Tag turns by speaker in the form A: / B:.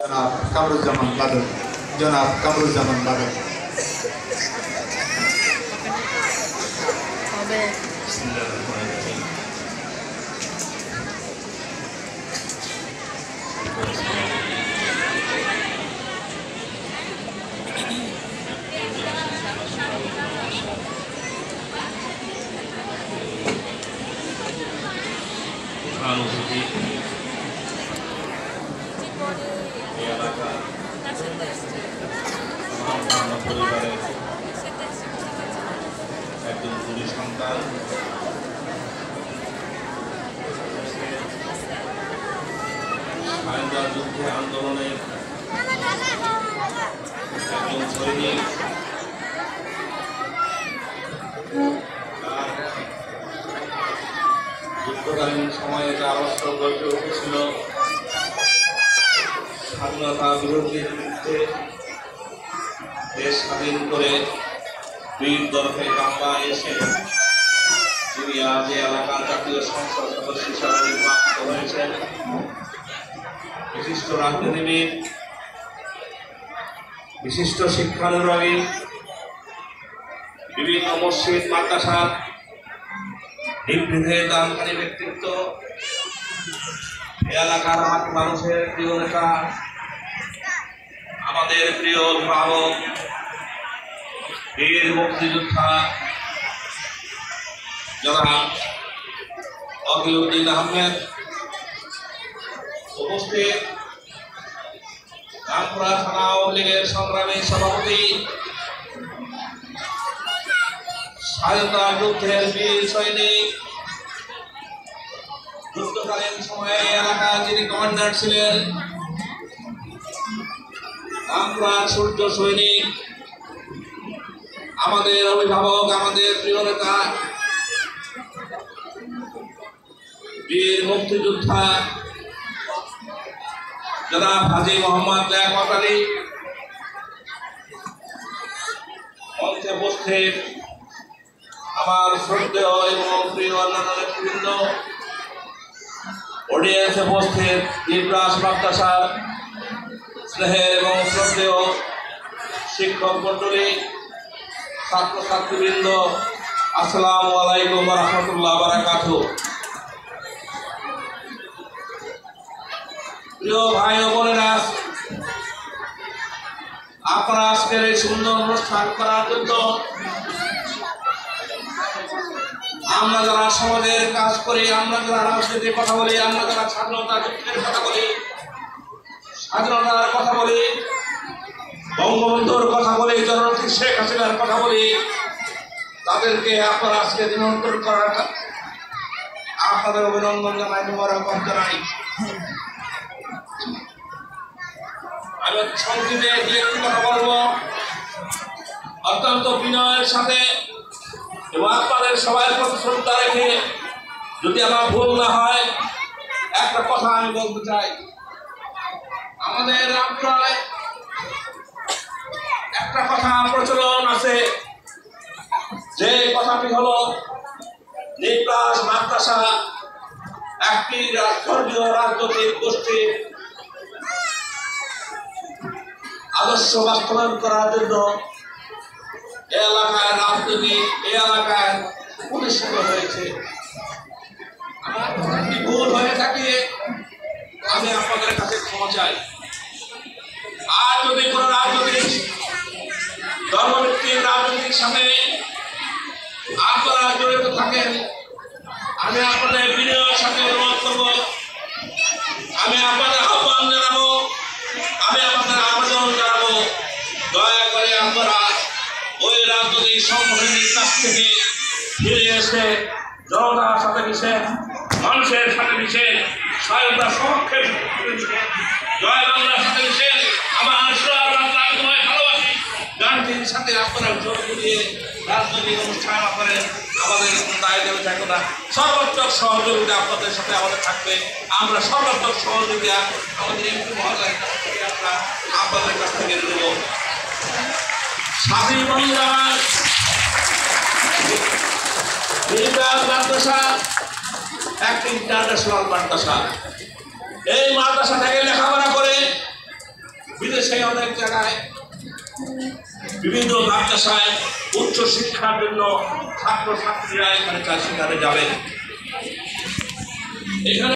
A: जनाब कमरुज़्ज़मान बादल जनाब कमरुज़्ज़मान बादल
B: পরিবারের একজন পুরী সন্তান স্বাধীনতা যুদ্ধে আন্দোলনের একজন সৈনিক যুদ্ধকালীন সময়ে যে আদর্শ গড়ে উঠেছিল স্বাধীনতা বিরোধীর বিরুদ্ধে দেশ স্বাধীন করে বীর দর্পে বাংলায় এসে তিনি আজ এলাকার জাতীয় সংসদ সদস্য হিসাবে নির্বাচিত হয়েছেন। বিশিষ্ট রাজনীতিবিদ, বিশিষ্ট শিক্ষানুরাগী, বিভিন্ন মসজিদ মাদ্রাসা নিবৃত্তে দানকারী ব্যক্তিত্ব, এলাকার মানুষের প্রিয় নেতা, আমাদের প্রিয় অভিভাবক, বীর মুক্তিযোদ্ধা জনাব আকিলউদ্দিন আহমেদ, উপস্থিত রামপুরা থানা আওয়ামী লীগের সংগ্রামী সভাপতি, স্বাধীনতা যুদ্ধের বীর সৈনিক, যুদ্ধকালীন সময়ে এলাকায় যিনি কমান্ডার ছিলেন, রামপুরা সূর্য সৈনিক, আমাদের অভিভাবক, আমাদের প্রিয় নেতা, বীর মুক্তিযোদ্ধা জনাব হাজী মোহাম্মদ লিয়াকত আলী, মঞ্চে উপস্থিত আমার শ্রদ্ধেয় এবং প্রিয় অন্যান্য নেতৃবৃন্দ, অডিয়েন্সে উপস্থিত ইব্রাস মাদ্রাসার স্নেহের এবং শ্রদ্ধেয় শিক্ষক মণ্ডলী, ছাত্রছাত্রীবৃন্দ, আসসালামু আলাইকুম ওয়া রাহমাতুল্লাহি ওয়া বারাকাতুহু। প্রিয় ভাই ও বোনেরা, আপনারা আজকের এই সুন্দর অনুষ্ঠান করার জন্য আমরা যারা সমাজের কাজ করি, আমরা যারা রাজনীতির কথা বলি, আমরা যারা স্বাধীনতা যুদ্ধের কথা বলি, স্বাধীনতার কথা বলি, বঙ্গবন্ধুর কথা বলি, জননেত্রী শেখ হাসিনার কথা বলি, তাদেরকে আপনারা আজকে নিমন্ত্রণ করাটা আপনাদের অভিনন্দন জানাই, মোবারকবাদ জানাই। আমি সংক্ষেপে একটি কথা বলবো, অত্যন্ত বিনয়ের সাথে এবং আপনাদের সবার প্রতি শ্রদ্ধা রেখে, যদি আমার ভুল না হয়, একটা কথা আমি বলতে চাই। আমাদের রামপুরায় একটা কথা প্রচলন আছে, যে কথাটি হলো নিবরাস মাদ্রাসা একটি ধর্মীয় রাজনৈতিক গোষ্ঠীর আদর্শ বাস্তবায়ন করার জন্য এলাকায় রাজনীতি, এলাকায় প্রতিষ্ঠিত হয়েছে। আমার কথাটি ভুল হয়ে থাকে আমি আপনাদের কাছে ক্ষমা চাই। আর যদি কোন রাজনৈতিক ধর্মভিত্তিক রাজনীতির সাথে আপনারা জড়িত থাকেন, আমি আপনাদের বিনয়ের সাথে অনুরোধ করব, আমি আপনাদের আহ্বান জানাবো, আমি আপনাদের আবেদন জানাবো, দয়া করে আপনারা ওই রাজনৈতিক সংগঠনের কাছ থেকে ফিরে এসে জনতার সাথে মিশেন, মানুষের সাথে মিশেন, স্বাধীনতা সমক্ষের সাথে মিশেন, জয় বাংলার সাথে মিশেন, আমার ভালোবাসি গানটির সাথে আপনারা যোগ দিয়ে রাজনৈতিক অনুষ্ঠান করেন। আমাদের দায় দেবে থাকবে না, সর্বাত্মক সহযোগিতা আপনাদের সাথে আমাদের থাকবে। আমরা সর্বাত্মক সহযোগিতা আমাদের এমপি মহোদয়ের কাছ থেকে আমরা আপনাদের কাছ থেকে দেব। স্বাধীন বাংলার মাদ্রাসা একটি ইন্টারন্যাশনাল মাদ্রাসা। এই মাদ্রাসা থেকে লেখাপড়া করে দেশে অনেক জায়গায় বিভিন্ন মাদ্রাসায় উচ্চ শিক্ষার জন্য ছাত্রছাত্রীরা এখানে সেখানে যাবেন। এখানে